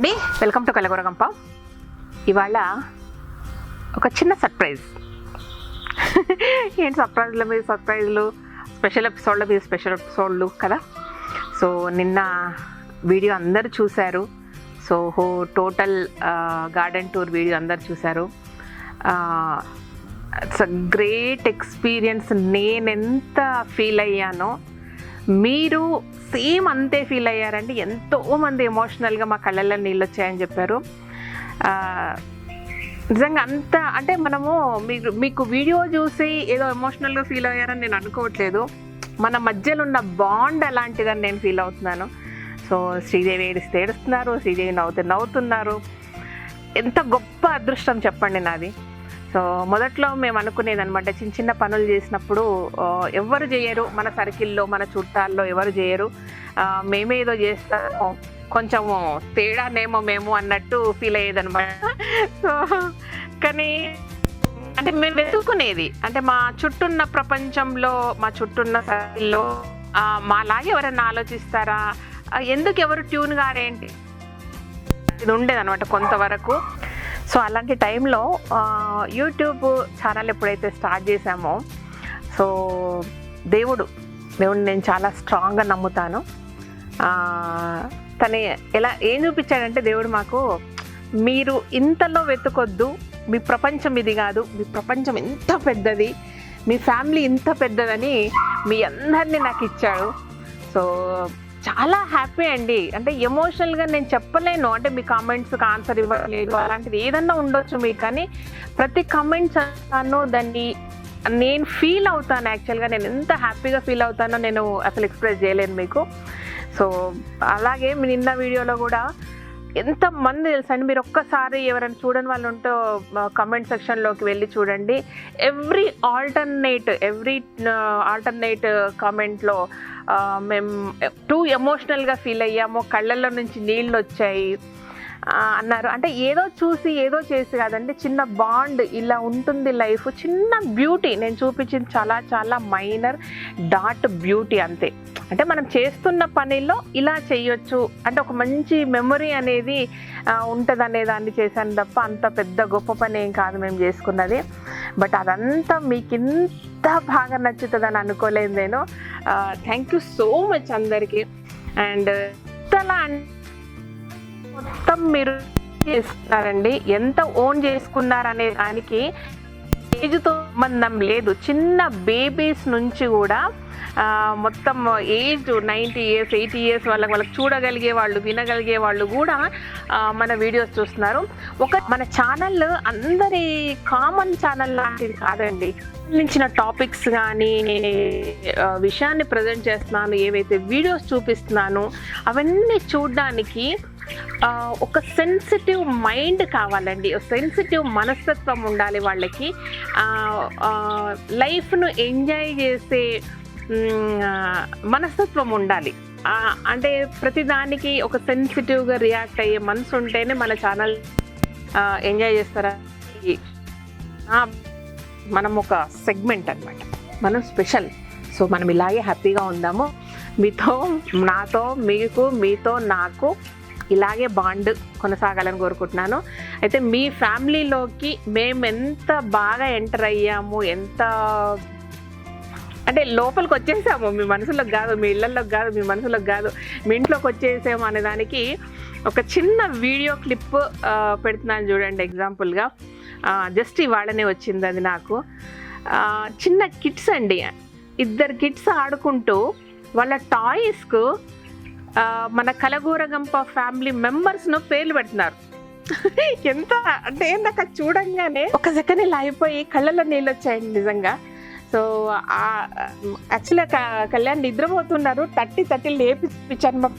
అండి, welcome to కలగూర గంప. ఇవాళ ఒక చిన్న సర్ప్రైజ్. ఏంటి సర్ప్రైజ్ల మీద సర్ప్రైజ్లు, స్పెషల్ ఎపిసోడ్ల మీద స్పెషల్ ఎపిసోడ్లు కదా. సో నిన్న వీడియో అందరు చూశారు. So total garden tour video అందరు చూశారు. It's a great experience. నేనెంత ఫీల్ అయ్యానో మీరు సేమ్ అంతే ఫీల్ అయ్యారండి. ఎంతోమంది ఎమోషనల్గా మా కళ్ళల్లో నీళ్ళు వచ్చాయని చెప్పారు. నిజంగా అంత అంటే మనము మీకు వీడియో చూసి ఏదో ఎమోషనల్గా ఫీల్ అయ్యారని నేను అనుకోవట్లేదు. మన మధ్యలో ఉన్న బాండ్ అలాంటిదని నేను ఫీల్ అవుతున్నాను. సో శ్రీదేవి ఏడిస్తే ఏడుస్తున్నారు, శ్రీదేవి నవ్వుతున్నారు. ఎంత గొప్ప అదృష్టం చెప్పండి నాది. సో మొదట్లో మేము అనుకునేది అనమాట, చిన్న చిన్న పనులు చేసినప్పుడు ఎవరు చేయరు, మన సర్కిల్లో మన చుట్టాల్లో ఎవరు చేయరు, మేమే ఏదో చేస్తాము, కొంచెము తేడానేమో మేము అన్నట్టు ఫీల్ అయ్యేదనమాట. సో కానీ అంటే మేము వెతుక్కునేది అంటే మా చుట్టూన్న ప్రపంచంలో, మా చుట్టూన్న సర్కిల్లో మాలాగే ఎవరైనా ఆలోచిస్తారా, ఎందుకు ఎవరు ట్యూన్ గారేంటి, ఇది ఉండేదన్నమాట కొంతవరకు. సో అలాంటి టైంలో యూట్యూబ్ ఛానల్ ఎప్పుడైతే స్టార్ట్ చేశామో, సో దేవుడిని నేను చాలా స్ట్రాంగ్గా నమ్ముతాను. తను ఏం చూపించాడంటే దేవుడు మాకు, మీరు ఇంతలో వెతుకొద్దు, మీ ప్రపంచం ఇది కాదు, మీ ప్రపంచం ఇంత పెద్దది, మీ ఫ్యామిలీ ఇంత పెద్దదని మీ అందరినీ నాకు ఇచ్చాడు. సో చాలా హ్యాపీ అండి. అంటే ఎమోషనల్గా నేను చెప్పలేను, అంటే మీ కామెంట్స్కి ఆన్సర్ ఇవ్వలేదు అలాంటిది ఏదన్నా ఉండొచ్చు మీకు, కానీ ప్రతి కామెంట్స్ అన్నాను దాన్ని నేను ఫీల్ అవుతాను. యాక్చువల్గా నేను ఎంత హ్యాపీగా ఫీల్ అవుతానో నేను అసలు ఎక్స్ప్రెస్ చేయలేను మీకు. సో అలాగే నిన్న వీడియోలో కూడా ఎంతమంది తెలుసండి, మీరు ఒక్కసారి ఎవరైనా చూడని వాళ్ళు ఉంటే కమెంట్ సెక్షన్లోకి వెళ్ళి చూడండి. ఎవ్రీ ఆల్టర్నేట్ కామెంట్లో మేము టూ ఎమోషనల్గా ఫీల్ అయ్యాము, కళ్ళల్లో నుంచి నీళ్ళు వచ్చాయి అన్నారు. అంటే ఏదో చూసి ఏదో చేసి కాదండి, చిన్న బాండ్, ఇలా ఉంటుంది లైఫ్, చిన్న బ్యూటీ నేను చూపించింది, చాలా చాలా మైనర్ డాట్ బ్యూటీ అంతే. అంటే మనం చేస్తున్న పనిలో ఇలా చేయొచ్చు అంటే ఒక మంచి మెమొరీ అనేది ఉంటుంది అనే దాన్ని చేశాను తప్ప అంత పెద్ద గొప్ప పని ఏం కాదు మేము చేసుకున్నది. బట్ అదంతా మీకు ఇంత బాగా నచ్చుతుందని అనుకోలేదు నేను. థ్యాంక్ యూ సో మచ్ అందరికీ. అండ్ మొత్తం మీరు చేసుకున్నారండి, ఎంత ఓన్ చేసుకున్నారనే దానికి ఏజ్తో సంబంధం లేదు. చిన్న బేబీస్ నుంచి కూడా మొత్తం ఏజ్ 90 years 80 years వాళ్ళకి చూడగలిగే వాళ్ళు, వినగలిగే వాళ్ళు కూడా మన వీడియోస్ చూస్తున్నారు. మన ఛానల్ అందరి కామన్ ఛానల్ లాంటిది కాదండి. సంబంధించిన టాపిక్స్ కానీ విషయాన్ని ప్రజెంట్ చేస్తున్నాను, ఏవైతే వీడియోస్ చూపిస్తున్నాను అవన్నీ చూడడానికి ఒక సెన్సిటివ్ మైండ్ కావాలండి, సెన్సిటివ్ మనస్తత్వం ఉండాలి వాళ్ళకి. లైఫ్ను ఎంజాయ్ చేసే మనస్తత్వం ఉండాలి. అంటే ప్రతిదానికి ఒక సెన్సిటివ్గా రియాక్ట్ అయ్యే మనసు ఉంటేనే మన ఛానల్ ఎంజాయ్ చేస్తారా. మనం ఒక సెగ్మెంట్ అన్నమాట, మనం స్పెషల్. సో మనం ఇలాగే హ్యాపీగా ఉందాము, మీతో నాకు ఇలాగే బాండ్ కొనసాగాలని కోరుకుంటున్నాను. అయితే మీ ఫ్యామిలీలోకి మేము ఎంత బాగా ఎంటర్ అయ్యాము, ఎంత అంటే లోపలికి వచ్చేసాము, మీ మనసులోకి కాదు, మీ ఇళ్లలోకి కాదు, మీ మనసులోకి కాదు, మీ ఇంట్లోకి వచ్చేసాము అనే దానికి ఒక చిన్న వీడియో క్లిప్ పెడుతున్నాను చూడండి. ఎగ్జాంపుల్గా జస్ట్ ఇవాళనే వచ్చింది అది నాకు. చిన్న కిడ్స్ అండి, 2 kids ఆడుకుంటూ వాళ్ళ టాయ్స్కు మన కలగూర గంప ఫ్యామిలీ మెంబర్స్ను పేర్లు పెడుతున్నారు. ఎంత అంటే ఏందాక చూడంగానే ఒక సెకండ్ ఇలా అయిపోయి కళ్ళల్లో నీళ్ళు వచ్చాయండి నిజంగా. సో యాక్చువల్గా కళ్యాణ్ నిద్రపోతున్నారు, తట్టి లేపించాను. మా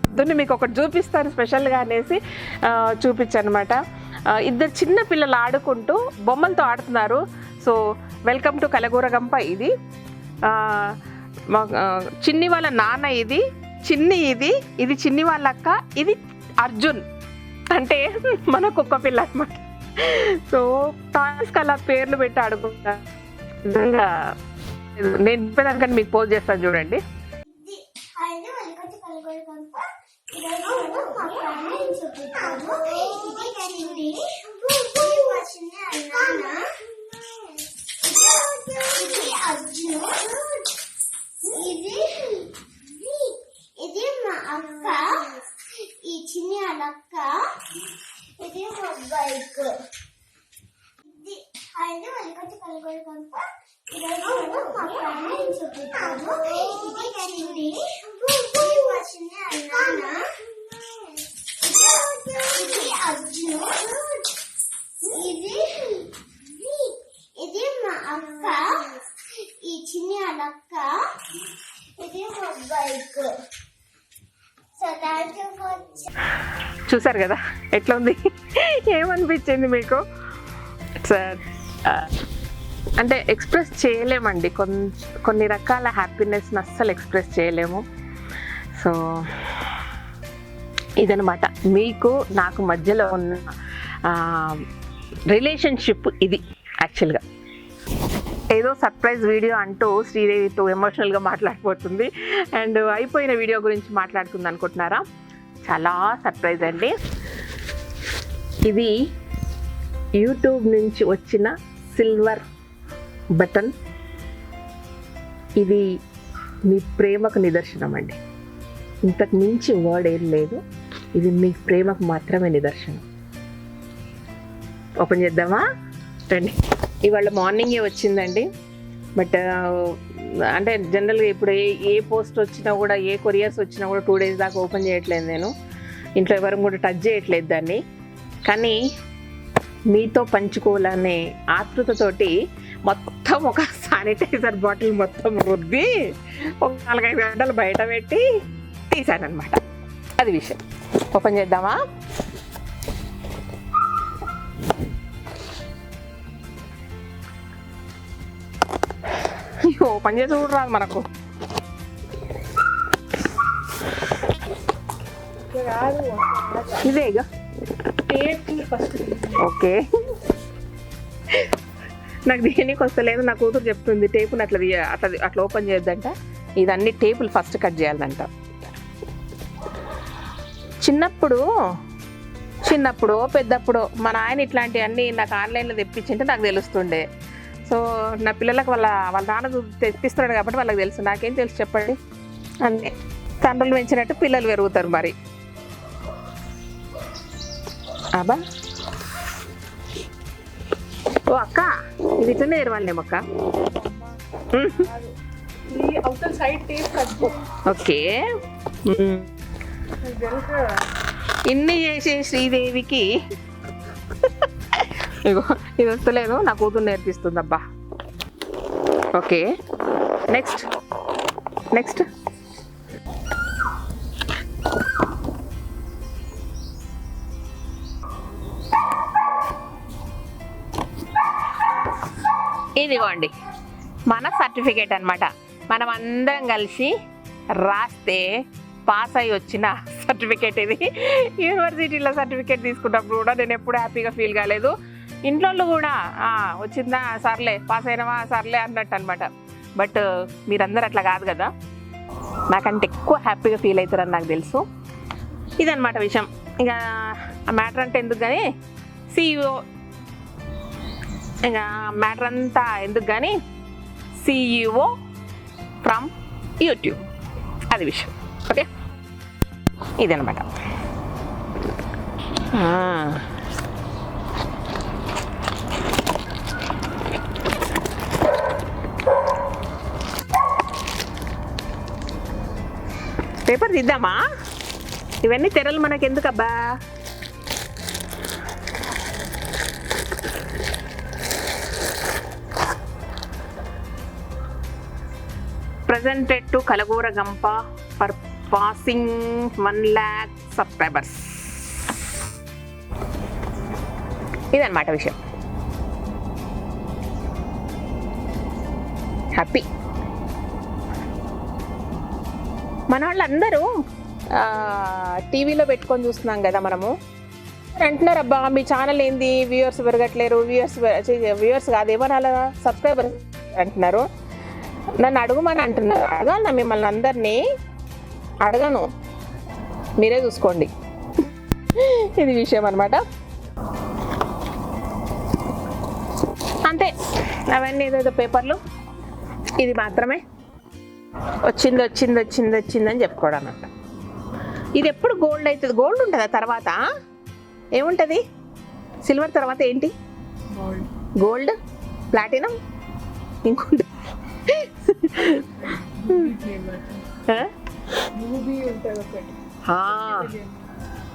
పొద్దున్న మీకు ఒకటి చూపిస్తాను స్పెషల్గా అనేసి చూపించానమాట. 2 చిన్న పిల్లలు ఆడుకుంటూ బొమ్మలతో ఆడుతున్నారు. సో వెల్కమ్ టు కలగూర గంప. ఇది చిన్ని వాళ్ళ నాన్న, ఇది చిన్ని వాళ్ళ అక్క, ఇది అర్జున్ అంటే మన కుక్క పిల్ల అనమాట. సో టాయ్స్కి అలా పేర్లు పెట్టి ఆడుకుంటారు. నిజంగా నేను చెప్పేదానికని మీకు పోస్ట్ చేస్తాను చూడండి. ఇది మా అక్క, ఈ చిన్ని అలక్క, ఇది మా బైక్. ఇది కలగూర గంప. మా ఫ్యామిలీ చూపిస్తాము. ఇది చిన్ని, ఇది మా చిన్ని అన్నాన, ఇది అర్జును, ఇది మా అక్క, ఈ చిన్ని అలక్క, ఇది మా బైక్. చూసారు కదా ఎట్లా ఉంది? ఏమనిపించింది మీకు? సార్ అంటే ఎక్స్ప్రెస్ చేయలేమండి, కొన్ని రకాల హ్యాపీనెస్ని అస్సలు ఎక్స్ప్రెస్ చేయలేము. సో ఇదనమాట మీకు నాకు మధ్యలో ఉన్న రిలేషన్షిప్. ఇది యాక్చువల్గా ఏదో సర్ప్రైజ్ వీడియో అంటూ శ్రీదేవితో ఎమోషనల్గా మాట్లాడిపోతుంది అండ్ అయిపోయిన వీడియో గురించి మాట్లాడుతుంది అనుకుంటున్నారా? చాలా సర్ప్రైజ్ అండి. ఇది యూట్యూబ్ నుంచి వచ్చిన సిల్వర్ బటన్. ఇది మీ ప్రేమకు నిదర్శనం అండి. ఇంతకు మించి వర్డ్ ఏం లేదు, ఇది మీ ప్రేమకు మాత్రమే నిదర్శనం. ఓపెన్ చేద్దామా? రండి. ఇవాళ మార్నింగే వచ్చిందండి. బట్ అంటే జనరల్గా ఇప్పుడు ఏ పోస్ట్ వచ్చినా కూడా, ఏ కొరియర్స్ వచ్చినా కూడా 2 days దాకా ఓపెన్ చేయట్లేదు నేను. ఇంట్లో ఎవరు కూడా టచ్ చేయట్లేదు దాన్ని. కానీ మీతో పంచుకోవాలనే ఆతృతతోటి మొత్తం ఒక శానిటైజర్ బాటిల్ మొత్తం రుద్ది ఒక 4-5 గంటలు బయట పెట్టి తీసానమాట. అది విషయం. ఓపెన్ చేద్దామా? ఓపెన్ చేసి చూడరాదు మనకు. ఇదేగా ఓకే. నాకు దేనికి వస్తలేదు. నా కూతురు చెప్తుంది టేపుని అట్లా ఓపెన్ చేయొద్దంట. ఇదన్నీ టేపులు ఫస్ట్ కట్ చేయాలంట. చిన్నప్పుడు పెద్దప్పుడు మా నాయన ఇట్లాంటివన్నీ నాకు ఆన్లైన్లో తెప్పించింటే నాకు తెలుస్తుండే. సో నా పిల్లలకు వాళ్ళ నాన్న తెప్పిస్తున్నాడు కాబట్టి వాళ్ళకి తెలుసు. నాకేం తెలుసు చెప్పండి? అన్నీ తండ్రులు పెంచినట్టు పిల్లలు పెరుగుతారు మరి. అబ్బా ఓ అక్క, ఇది ఇట్లనే తెరవాలేమో అక్క. ఓకే. ఇన్ని చేసే శ్రీదేవికి ఇగో ఇది వస్తలేదు, నా కూతురు నేర్పిస్తుంది. అబ్బా ఓకే. నెక్స్ట్ ఇదిగోండి మన సర్టిఫికేట్ అనమాట. మనం అందరం కలిసి రాస్తే పాస్ అయ్యి వచ్చిన సర్టిఫికేట్ ఇది. యూనివర్సిటీలో సర్టిఫికేట్ తీసుకున్నప్పుడు కూడా నేను ఎప్పుడు హ్యాపీగా ఫీల్ కాలేదు. ఇంట్లో కూడా వచ్చిందా సర్లే, పాస్ అయినవా సర్లే అన్నట్టు అనమాట. బట్ మీరందరూ అట్లా కాదు కదా, నాకంటే ఎక్కువ హ్యాపీగా ఫీల్ అవుతారని నాకు తెలుసు. ఇదనమాట విషయం. ఇక ఆ మ్యాటర్ అంటే ఎందుకు కానీ CEO, ఇక మ్యాటర్ అంతా ఎందుకు కానీ CEO ఫ్రమ్ యూట్యూబ్, అది విషయం. ఓకే, ఇదనమాట. పేపర్ తీద్దామా? ఇవన్నీ తెరలు మనకెందుకబ్బా? Presented to Kalagura Gampa for passing 1 lakh subscribers. ఇదన్నమాట విషయం. హ్యాపీ. మన వాళ్ళందరూ టీవీలో పెట్టుకొని చూస్తున్నాం కదా మనము. అంటున్నారు అబ్బా మీ ఛానల్ ఏంది వ్యూవర్స్ పెరగట్లేరు, వ్యూవర్స్ కాదేమన్నా సబ్స్క్రైబర్స్ అంటున్నారు. నన్ను అడుగుమని అంటున్నారు. అడగాలి మిమ్మల్ని అందరినీ? అడగను, మీరే చూసుకోండి. ఇది విషయం అనమాట. అంతే, అవన్నీ ఏదేదో పేపర్లు, ఇది మాత్రమే వచ్చింది వచ్చింది వచ్చింది వచ్చిందని చెప్పుకోవడం అన్నమాట. ఇది ఎప్పుడు గోల్డ్ అవుతుంది, గోల్డ్ ఉంటుందా తర్వాత ఏముంటుంది, సిల్వర్ తర్వాత ఏంటి, గోల్డ్, ప్లాటినం, ఇంకోటి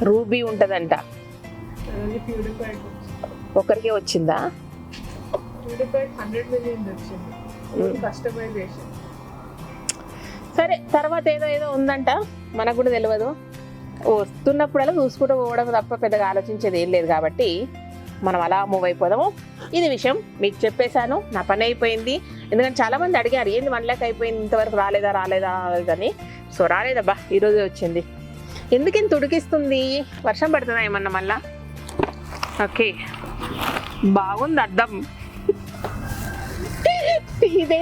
రూబీ ఉంటుందంట. ఒకరికే వచ్చిందా? సరే, తర్వాత ఏదో ఏదో ఉందంట, మనకు కూడా తెలియదు. వస్తున్నప్పుడల్లా చూసుకుంటూ పోవడం తప్ప పెద్దగా ఆలోచించేది ఏం లేదు కాబట్టి మనం అలా మూవ్ అయిపోదాము. ఇది విషయం మీకు చెప్పేశాను, నా పని అయిపోయింది. ఎందుకంటే చాలామంది అడిగారు ఏంది 1 lakh అయిపోయింది, ఇంతవరకు రాలేదా అని. సో రాలేదబ్బా, ఈరోజే వచ్చింది. ఎందుకు ఇంత ఉడికిస్తుంది, వర్షం పడుతుందా ఏమన్నా మళ్ళా? ఓకే, బాగుంది అద్దం. ఇదే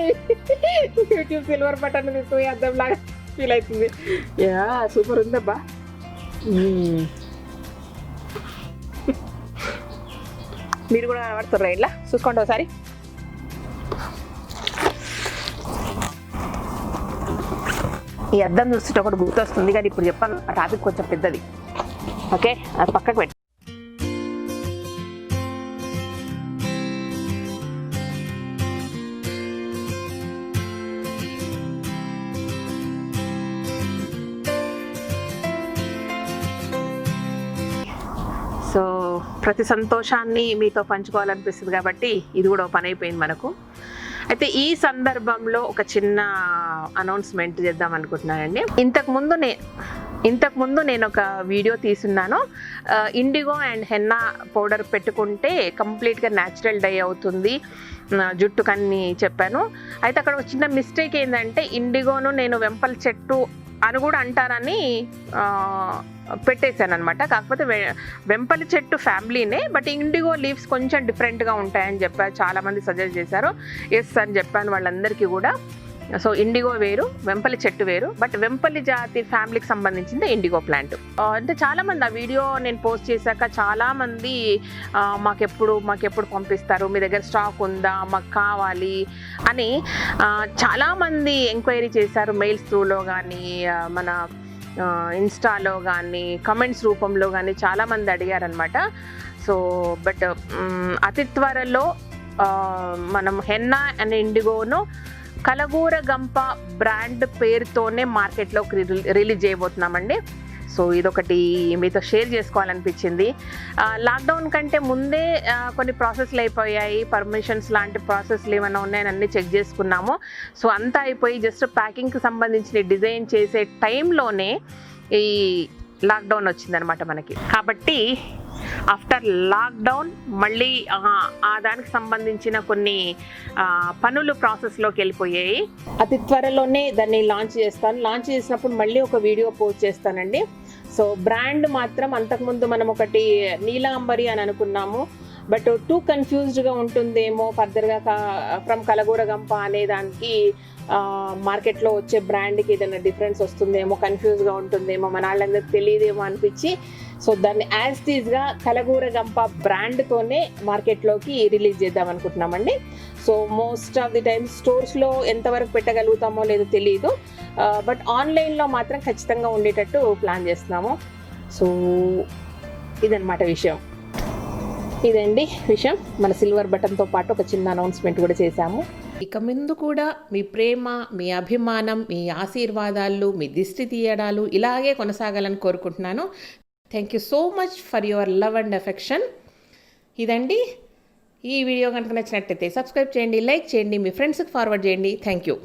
యూట్యూబ్ సిల్వర్ బటన్ తీసుకుని అద్దం లాగా ఫీల్ అవుతుంది. యా, సూపర్ ఉందబ్బా. మీరు కూడా కనబడుతుర్రా, ఇట్లా చూసుకోండి ఒకసారి. ఈ అద్దం చూస్తుంటే ఒకటి గుర్తొస్తుంది, కానీ ఇప్పుడు చెప్పాను, ఆ టాపిక్ కొంచెం పెద్దది. ఓకే, అది పక్కకు పెట్టి. సో ప్రతి సంతోషాన్ని మీతో పంచుకోవాలనిపిస్తుంది కాబట్టి ఇది కూడా పని అయిపోయింది మనకు. అయితే ఈ సందర్భంలో ఒక చిన్న అనౌన్స్మెంట్ చేద్దాం అనుకుంటున్నానండి. ఇంతకుముందు నేను ఒక వీడియో తీసున్నాను, ఇండిగో అండ్ హెన్నా పౌడర్ పెట్టుకుంటే కంప్లీట్గా న్యాచురల్ డై అవుతుంది జుట్టుకని చెప్పాను. అయితే అక్కడ ఒక చిన్న మిస్టేక్ ఏంటంటే, ఇండిగోను నేను వెంపల చెట్టు అని కూడా అంటారని పెట్టేశాను అనమాట. కాకపోతే వెంపలి చెట్టు ఫ్యామిలీనే, బట్ ఇండిగో లీవ్స్ కొంచెం డిఫరెంట్గా ఉంటాయని చెప్పారు, చాలామంది సజెస్ట్ చేశారు. ఎస్ అని చెప్పాను వాళ్ళందరికీ కూడా. సో ఇండిగో వేరు, వెంపలి చెట్టు వేరు, బట్ వెంపలి జాతి ఫ్యామిలీకి సంబంధించింది ఇండిగో ప్లాంట్. అంటే చాలామంది ఆ వీడియో నేను పోస్ట్ చేశాక చాలామంది మాకెప్పుడు పంపిస్తారు, మీ దగ్గర స్టాక్ ఉందా, మాకు కావాలి అని చాలామంది ఎంక్వైరీ చేశారు. మెయిల్స్ త్రూలో కానీ, మన ఇన్స్టాలో కానీ, కమెంట్స్ రూపంలో కానీ చాలామంది అడిగారనమాట. సో బట్ అతి త్వరలో మనం హెన్నా అండ్ ఇండిగోను కలగూర గంప బ్రాండ్ పేరుతోనే మార్కెట్లోకి రిలీజ్ చేయబోతున్నామండి. సో ఇదొకటి మీతో షేర్ చేసుకోవాలనిపించింది. లాక్డౌన్ కంటే ముందే కొన్ని ప్రాసెస్లు అయిపోయాయి, పర్మిషన్స్ లాంటి ప్రాసెస్లు ఏమైనా ఉన్నాయని అన్నీ చెక్ చేసుకున్నాము. సో అంతా అయిపోయి జస్ట్ ప్యాకింగ్కి సంబంధించిన డిజైన్ చేసే టైంలోనే ఈ లాక్డౌన్ వచ్చిందనమాట మనకి. కాబట్టి ఆఫ్టర్ లాక్డౌన్ మళ్ళీ ఆ దానికి సంబంధించిన కొన్ని పనులు ప్రాసెస్లోకి వెళ్ళిపోయాయి. అతి త్వరలోనే దాన్ని లాంచ్ చేస్తాను. లాంచ్ చేసినప్పుడు మళ్ళీ ఒక వీడియో పోస్ట్ చేస్తానండి. సో బ్రాండ్ మాత్రం అంతకుముందు మనం ఒకటి నీలాంబరి అని అనుకున్నాము, బట్ టూ కన్ఫ్యూజ్డ్గా ఉంటుందేమో ఫర్దర్గా ఫ్రమ్ కలగూర గంప అనే దానికి మార్కెట్లో వచ్చే బ్రాండ్కి ఏదైనా డిఫరెన్స్ వస్తుందేమో, కన్ఫ్యూజ్గా ఉంటుందేమో, మన వాళ్ళందరికీ తెలియదేమో అనిపించి సో దాన్ని యాజ్ టీజ్గా కలగూర గంప బ్రాండ్తోనే మార్కెట్లోకి రిలీజ్ చేద్దాం అనుకుంటున్నామండి. So most of the times స్టోర్స్లో ఎంతవరకు పెట్టగలుగుతామో లేదో తెలియదు, బట్ ఆన్లైన్లో మాత్రం ఖచ్చితంగా ఉండేటట్టు ప్లాన్ చేస్తున్నాము. సో ఇదన్నమాట విషయం. ఇదండి విషయం. మన సిల్వర్ బటన్తో పాటు ఒక చిన్న అనౌన్స్మెంట్ కూడా చేశాము. ఇక ముందు కూడా మీ ప్రేమ, మీ అభిమానం, మీ ఆశీర్వాదాలు, మీ దిష్టి తీయడాలు ఇలాగే కొనసాగాలని కోరుకుంటున్నాను. Thank you so much for your love and affection. ఇదండి. ఈ వీడియో కనుక నచ్చినట్టయితే సబ్స్క్రైబ్ చేయండి, లైక్ చేయండి, మీ ఫ్రెండ్స్కి ఫార్వర్డ్ చేయండి. Thank you.